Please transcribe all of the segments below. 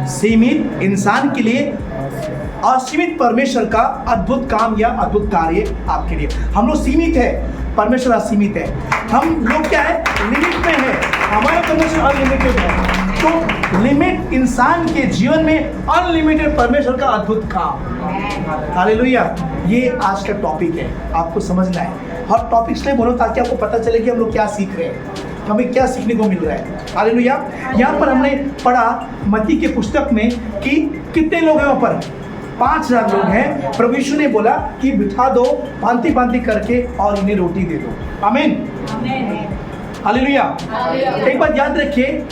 सीमित इंसान के लिए असीमित परमेश्वर का अद्भुत काम या अद्भुत कार्य आपके लिए। हम लोग सीमित है, परमेश्वर असीमित है। हम लोग क्या है, लिमिट में है, हमारा परमेश्वर अनलिमिटेड है। तो लिमिट इंसान के जीवन में, अनलिमिटेड परमेश्वर का अद्भुत काम। हालेलुया। ये आज का टॉपिक है, आपको समझना है। हर टॉपिक इसलिए बोलो ताकि आपको पता चले कि हम लोग क्या सीख रहे हैं, हमें क्या सीखने को मिल रहा है। हालेलुया। यहाँ पर हमने पढ़ा मत्ती के पुस्तक में कि कितने लोग हैं वहाँ पर, 5,000 लोग हैं। प्रभु यीशु ने बोला कि बिठा दो भांति भांति करके और इन्हें रोटी दे दो। आमीन। हालेलुया। एक बात याद रखिए,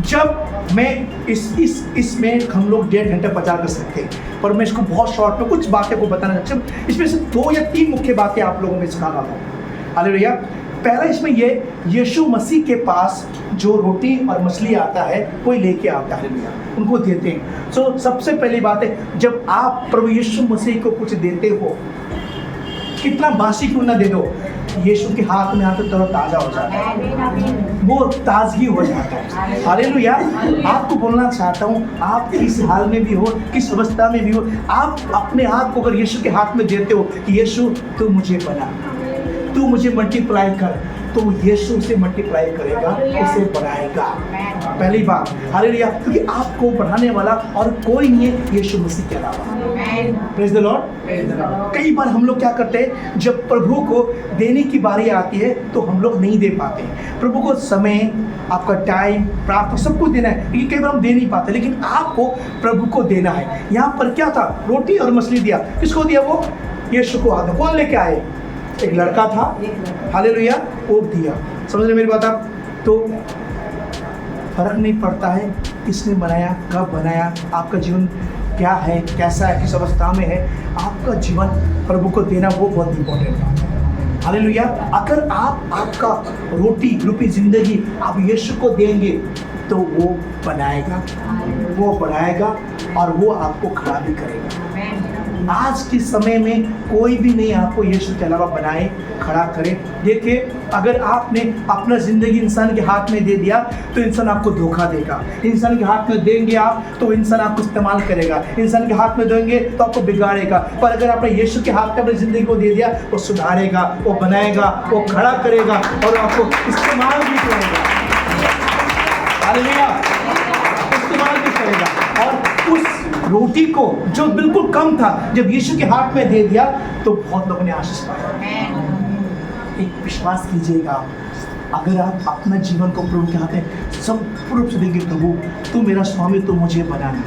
जब मैं इसमें हम लोग 1.5 घंटा प्रचार कर सकते हैं, पर मैं इसको बहुत शॉर्ट में कुछ बातें को बताना चाहता हूँ। इसमें से 2 या 3 मुख्य बातें आप लोगों में सिखा रहा हूँ। हालेलुया। पहला इसमें ये, यीशु मसीह के पास जो रोटी और मछली आता है कोई लेके आता है, उनको देते हैं। सो सबसे पहली बात है, जब आप प्रभु यीशु मसीह को कुछ देते हो, कितना बासी क्यों ना दे दो, यीशु के हाथ में आकर तरो ताज़ा हो जाता है, वो ताजगी हो जाता है। हालेलुया। आपको बोलना चाहता हूँ, आप किस हाल में भी हो, किस अवस्था में भी हो, आप अपने आप को अगर यीशु के हाथ में देते हो कि यीशु तू मुझे बना, तू मुझे मल्टीप्लाई कर, तो यीशु उसे मल्टीप्लाई करेगा, उसे बढ़ाएगा। पहली बात। हालेलुया। क्योंकि आपको बढ़ाने वाला और कोई नहीं है यीशु मसीह के अलावा। Praise the Lord. कई बार हम लोग क्या करते हैं, जब प्रभु को देने की बारी आती है तो हम लोग नहीं दे पाते। प्रभु को समय, आपका टाइम, प्रार्थना सब कुछ देना है, लेकिन कई बार हम दे नहीं पाते। लेकिन आपको प्रभु को देना है। यहाँ पर क्या था, रोटी और मछली दिया। किसको दिया? वो यीशु को आता। कौन लेके आए? एक लड़का था। हालेलुया। वो दिया। समझ रहे मेरी बात आप? तो फर्क नहीं पड़ता है किसने बनाया, कब बनाया, आपका जीवन क्या है, कैसा है, किस अवस्था में है, आपका जीवन प्रभु को देना वो बहुत इंपॉर्टेंट है। हालेलुया। अगर आप आपका रोटी रूपी जिंदगी आप यीशु को देंगे तो वो बनाएगा, वो बढ़ाएगा और वो आपको खड़ा भी करेगा। आज के समय में कोई भी नहीं आपको यीशु के अलावा बनाए, खड़ा करे। देखिए, अगर आपने अपना जिंदगी इंसान के हाथ में दे दिया तो इंसान आपको धोखा देगा। इंसान के हाथ में देंगे आप तो इंसान आपको इस्तेमाल करेगा। इंसान के हाथ में देंगे तो आपको बिगाड़ेगा। पर अगर आपने यीशु के हाथ में अपनी जिंदगी को दे दिया, वो सुधारेगा, वो बनाएगा, वो खड़ा करेगा और आपको इस्तेमाल भी करेगा। हालेलुया। इस्तेमाल भी करेगा। और उस रोटी को जो बिल्कुल कम था, जब यीशु के हाथ में दे दिया तो बहुत लोगों ने आशीष पाया। एक विश्वास कीजिएगा, अगर आप अपना जीवन को प्रभु के हाथ में संपूर्ण रूप से देंगे, प्रभु तू मेरा स्वामी, तू मुझे बनाना,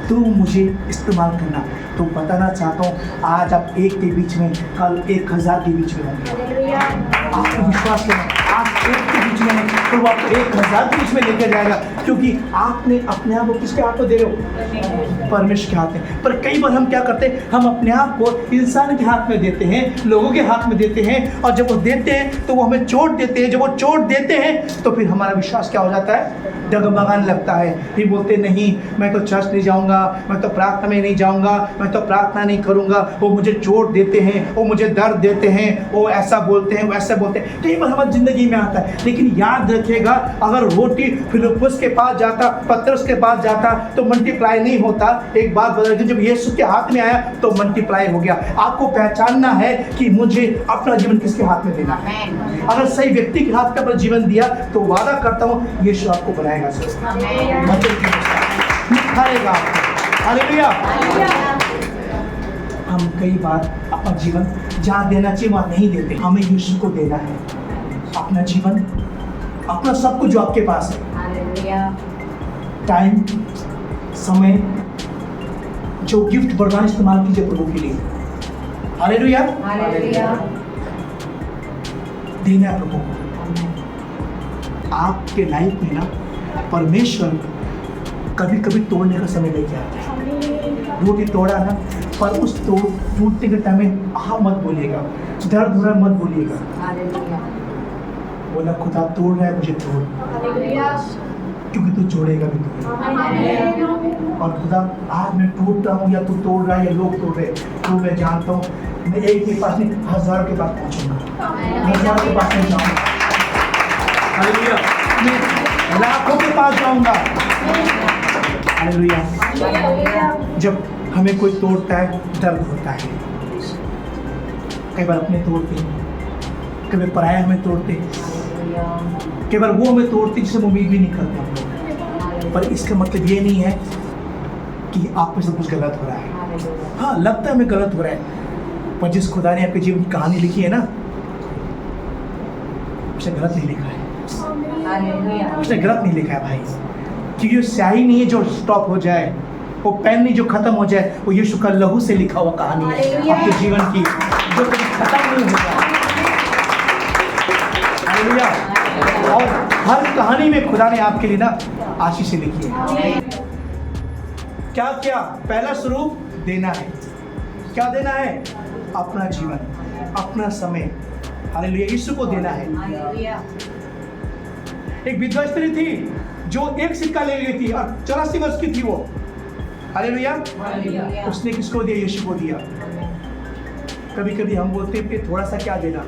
तू मुझे इस्तेमाल करना, तो बताना चाहता हूँ आज आप 1 के बीच में, कल 1000 के बीच में होंगे। आपको विश्वास करना, आज 1 के बीच में तो वो आपको 1000 के बीच में लेकर जाएगा, क्योंकि आपने अपने आप को किसके हाथ में दे रहे हो? परमेश्वर के हाथ में। पर कई बार हम क्या करते हैं, हम अपने आप को इंसान के हाथ में देते हैं, लोगों के हाथ में देते हैं, और जब वो देते हैं तो वो हमें चोट देते हैं। जब वो चोट देते हैं तो फिर हमारा विश्वास क्या हो जाता है? डगमगाने लगता है। फिर बोलते नहीं, मैं तो चर्च नहीं जाऊँगा, मैं तो प्रार्थना में नहीं जाऊँगा, मैं तो प्रार्थना नहीं करूँगा, वो मुझे चोट देते हैं, वो मुझे दर्द देते हैं, वो ऐसा बोलते हैं, वैसा बोलते हैं। कई बार हमारी ज़िंदगी में आता है। लेकिन याद रखिएगा, अगर रोटी फिलिप्पुस के पास जाता, पतरस के पास जाता तो मल्टीप्लाई नहीं होता। एक बात बदल गई, जब यीशु के हाथ में आया तो मल्टीप्लाई हो गया। आपको पहचानना है कि मुझे अपना जीवन किसके हाथ में देना है। अगर सही व्यक्ति के हाथ में अपना जीवन दिया तो वादा करता हूँ यीशु आपको बनाएगा, निखारेगा आपको। हालेलुया। हम कई बार अपना जीवन जहाँ देना चाहिए वहाँ नहीं देते। हमें यीशु को देना है अपना जीवन, अपना सब कुछ जो आपके पास है, टाइम, समय, जो गिफ्ट वरदान इस्तेमाल कीजिए प्रभु के लिए। हालेलुया। देना प्रभु को। आपके लाइफ में ना परमेश्वर कभी कभी तोड़ने का समय लेके आता है। रोटी तोड़ा ना, पर उस टूटने के टाइम में हाँ मत बोलिएगा, दर्द हो रहा मत बोलिएगा। बोला खुदा तोड़ रहा है, मुझे तोड़, क्योंकि तू जोड़ेगा भी तू। और खुदा आज मैं टूट रहा हूँ, या तू तोड़ रहा है या लोग तोड़ रहे, तो मैं जानता हूँ मैं एक के पास नहीं 1000 के पास पहुँचूंगा, 1000 के पास नहीं जाऊँगा। हालेलुया। मैं लाखों के पास जाऊँगा। हालेलुया। जब हमें कोई तोड़ता है दर्द होता है, कई बार अपने तोड़ते हैं, कभी पराया हमें तोड़ते हैं, कई बार वो हमें तोड़ते जिसे हम उम्मीद भी नहीं करते हम लोग। पर इसका मतलब ये नहीं है कि आप में सब कुछ गलत हो रहा है। हाँ, लगता है हमें गलत हो रहा है, पर जिस खुदा ने आपके जीवन की कहानी लिखी है ना, उसने गलत नहीं लिखा है। उसने गलत नहीं लिखा है भाई, क्योंकि वो स्याही नहीं है जो स्टॉप हो जाए, वो पेन नहीं जो खत्म हो जाए, वो यीशु का लहू से लिखा हुआ कहानी है आपके जीवन की, जो कभी खत्म नहीं होगा। हालेलुया। और हर कहानी में खुदा ने आपके लिए ना आशीष लिखी है। क्या क्या? पहला स्वरूप देना है। क्या देना है? अपना जीवन, अपना समय, हालेलुया, यीशु को देना है। एक विधवा स्त्री थी जो एक सिक्का ले गई थी और 84 वर्ष की थी वो, हालेलुया। उसने किसको दिया? यीशु को दिया। कभी कभी हम बोलते हैं कि थोड़ा सा क्या देना,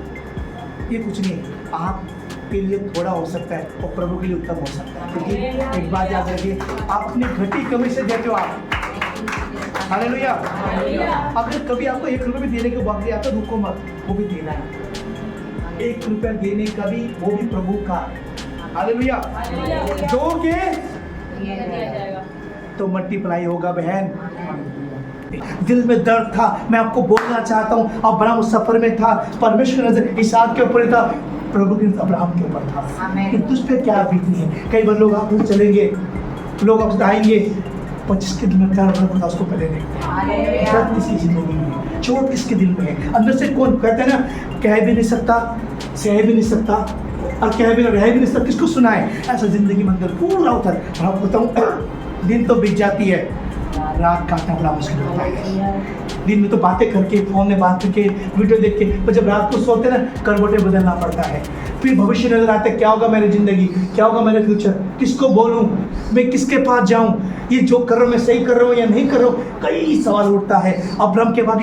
ये कुछ नहीं, आपके लिए थोड़ा हो सकता है और प्रभु के लिए उत्तम हो सकता है। क्योंकि एक बात याद रखिए, आप अपनी घटी कमी से देते हो आप, हालेलुया। अगर कभी आपको 1 रुपये भी देने के बाकी आता, रुको मत, वो भी देना है। 1 रुपया देने का भी, वो भी प्रभु का, हालेलुया। दोगे तो मल्टीप्लाई होगा बहन। दिल में दर्द था, मैं आपको बोलना चाहता हूँ, अब्राहम उस सफर में था, परमेश्वर की नजर इसहाक के ऊपर था, प्रभु की नजर अब्राहम के ऊपर था कि तुझ पे क्या बीतनी है। कई बार लोग आपसे चलेंगे, लोग आपसे आएंगे, पर जिसके दिल में प्यार भरा उसको पहले नहीं। दर्द किसकी जिंदगी में, चोट किसके दिल में है, अंदर से कौन कहते हैं ना, कह भी नहीं सकता, सह भी नहीं सकता, और कह भी रह भी नहीं सकता, किसको सुनाए। ऐसा जिंदगी में अंदर पूरा उतर। मैं बताऊँ, दिन तो बीत जाती है, रात काटना बड़ा मुश्किल होता है। दिन में तो बातें करके, फोन में बात करके, वीडियो देख के, पर जब रात को सोते ना, करवटें बदलना पड़ता है। फिर भविष्य नजर आता है, क्या होगा मेरी जिंदगी, क्या होगा मेरे फ्यूचर, किसको बोलूं, मैं किसके पास जाऊं, ये जो कर रहा हूं मैं सही कर रहा हूं या नहीं कर रहा हूं, कई सवाल उठता है। अब्राहम के बाद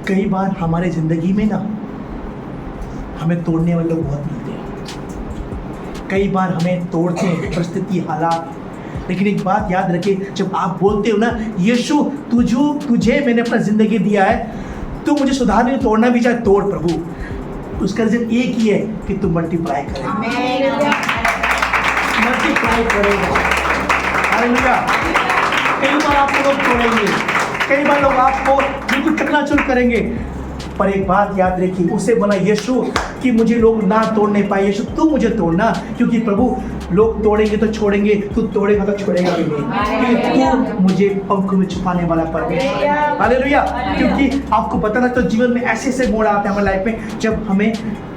कई बार हमारे जिंदगी में ना हमें तोड़ने वाले लोग बहुत मिलते हैं, कई बार हमें तोड़ते हैं परिस्थिति, हालात। लेकिन एक बात याद रखिए, जब आप बोलते हो ना, यीशु तुझे मैंने अपना जिंदगी दिया है, तू मुझे सुधारने तोड़ना भी चाहे तोड़ प्रभु, उसका रीजन एक ही है कि तू मल्टीप्लाई करेगा, मल्टीप्लाई करेगा। हालेलुया। कई बार आपको लोग तोड़ेंगे, कई बार लोग आपको बिल्कुल चकनाचूर करेंगे, पर एक बात याद रखिए, उसे बोला यीशु कि मुझे लोग ना तोड़ नहीं पाए, यीशु तू मुझे तोड़ना, क्योंकि प्रभु लोग तोड़ेंगे तो छोड़ेंगे, तू तोड़ेगा तो छोड़ेगा भी नहीं, क्योंकि तू मुझे पंखों में छुपाने वाला परमेश्वर है। हालेलुया। क्योंकि आपको पता ना, तो जीवन में ऐसे ऐसे मोड़ आते हैं हमारे लाइफ में जब हमें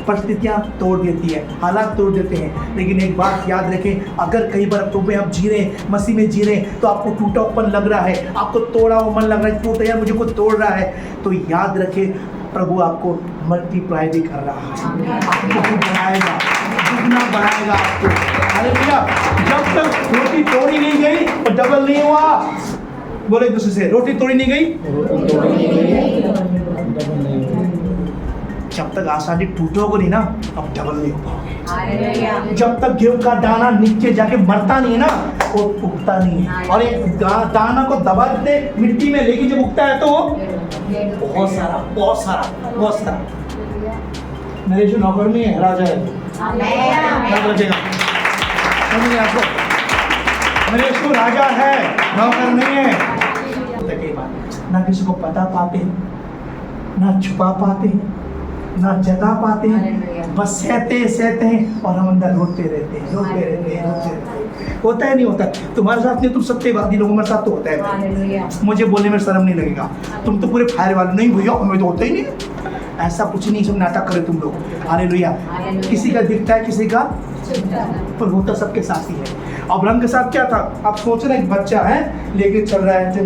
परिस्थितियाँ तोड़ देती है, हालात तोड़ देते हैं। लेकिन एक बात याद रखें, अगर कई बार प्रभु में आप जी रहे हैं, मसीह में जी रहे हैं, तो आपको टूटापन लग रहा है, आपको तोड़ा हुआ मन लग रहा है, टूटा यार मुझे को तोड़ रहा है, तो याद रखें प्रभु आपको मल्टीप्लाई भी कर रहा है, आपको बढ़ाएगा, दुगना बढ़ाएगा आपको। हालेलुया। जब तक रोटी तोड़ी नहीं गई और डबल नहीं हुआ, बोले एक दूसरे से, रोटी तोड़ी नहीं गई, जब तक आसानी टूटोगे नहीं ना, अब डबल नहीं हो पाओगे। जब तक गेहूं का दाना नीचे जाके मरता नहीं है ना, वो उगता नहीं है। और एक दाना को दबा देते मिट्टी में, लेकिन जब उगता है तो बहुत सारा बहुत सारा बहुत सारा। मेरे जो नौकर नहीं है, राजा है, आपको मेरे यीशु राजा है, नौकर नहीं है। ना किसी को पता पाते, ना छुपा पाते, ना जगा पाते हैं, बस सहते हैं और हम अंदर रोते रहते हैं। होता है नहीं होता? तुम्हारे साथ नहीं, तुम सत्यवादी लोग, हमारे साथ तो होता है। मुझे बोलने में शर्म नहीं लगेगा, तुम तो पूरे फायर वाले, नहीं भैया हमें तो होता ही नहीं, ऐसा कुछ नहीं, सब नाटक करे तुम लोग। हालेलुया। किसी का दिखता है, किसी का पर होता सबके साथ ही है। अब्राहम के साथ क्या था? आप सोच रहे हैं, एक बच्चा है लेके चल रहा है,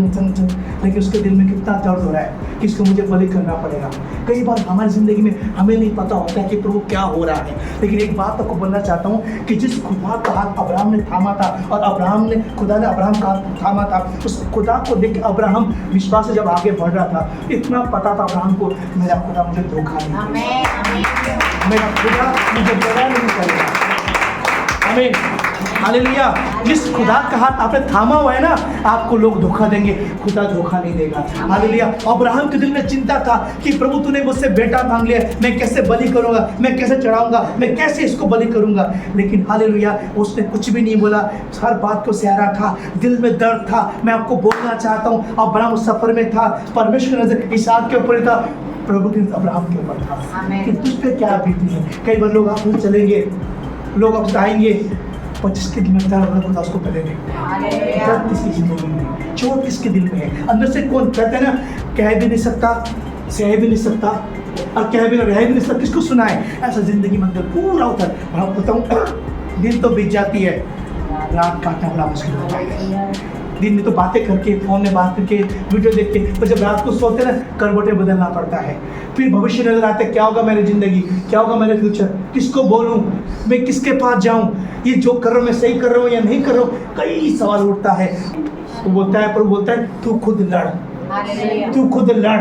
लेकिन उसके दिल में कितना दर्द हो रहा है कि इसको मुझे बलि करना पड़ेगा। कई बार हमारी जिंदगी में हमें नहीं पता होता है कि प्रभु क्या हो रहा है, लेकिन एक बात आपको बोलना चाहता हूँ कि जिस खुदा का हाथ अब्राहम ने थामा था और खुदा ने अब्राहम का हाथ थामा था, उस खुदा को देख के अब्राहम विश्वास से जब आगे बढ़ रहा था, इतना पता था अब्राहम को, मेरा खुदा मुझे धोखा नहीं देगा, मेरा खुदा मुझे बड़ा नहीं करेगा। आमीन। हालेलुया। जिस खुदा का हाथ आपने थामा हुआ है ना, आपको लोग धोखा देंगे, खुदा धोखा नहीं देगा। हालेलुया। अब्राहम के दिल में चिंता था कि प्रभु तूने मुझसे बेटा मांग लिया, मैं कैसे बलि करूंगा, मैं कैसे चढ़ाऊंगा, मैं कैसे इसको बलि करूंगा। लेकिन हालेलुया उसने कुछ भी नहीं बोला, हर बात को सह रहा था, दिल में दर्द था। मैं आपको बोलना चाहता हूँ, अब्राहम उस सफर में था, परमेश्वर की नजर इसहाक के ऊपर था, प्रभु की अब्राहम के ऊपर था कि तुझ पे क्या बीती है। कई बार लोग आपसे चलेंगे, लोग आपसे आएंगे, और जिसके दिल में दर्द होगा उसको पहले नहीं, दर्द किसकी जिंदगी में, चोट किसके दिल में है, अंदर से कौन कहते हैं ना, कह भी नहीं सकता, सह भी नहीं सकता, और कह भी रह भी नहीं सकता, किसको सुनाए। ऐसा जिंदगी में अंदर पूरा उतर। और आप बताऊँ, दिन तो बीत जाती है, रात काटना बड़ा मुश्किल होता है। दिन में तो बातें करके, फोन में बात करके, वीडियो देख के, पर जब रात को सोते ना, करवटें बदलना पड़ता है। फिर भविष्य नजर आता है, क्या होगा मेरी जिंदगी, क्या होगा मेरे फ्यूचर, किसको बोलूं, मैं किसके पास जाऊं, ये जो कर रहा हूं मैं सही कर रहा हूं या नहीं कर रहा हूं, कई सवाल उठता है। वो बोलता है, प्रभु बोलता है, तू खुद लड़, तू खुद लड़,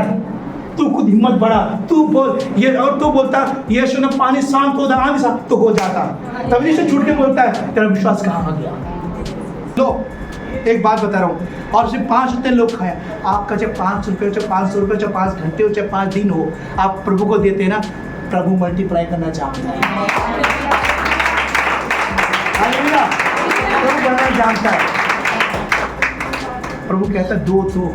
तू खुद हिम्मत बढ़ा, तू बोल ये। और तू बोलता यीशु ने पानी शांत हो आंधी शांत तो हो जाता, तभी से छूट के बोलता है तेरा विश्वास कहाँ आ गया। लो एक बात बता रहा हूँ, और सिर्फ 5 रुपये लोग खाए, आपका चाहे 5 रुपये हो, चाहे 500 रुपये, चाहे 5 घंटे हो, चाहे 5 दिन हो, आप प्रभु को देते हैं ना, प्रभु मल्टीप्लाई करना चाहता है। प्रभु करना जानता है। प्रभु कहता है 2 तो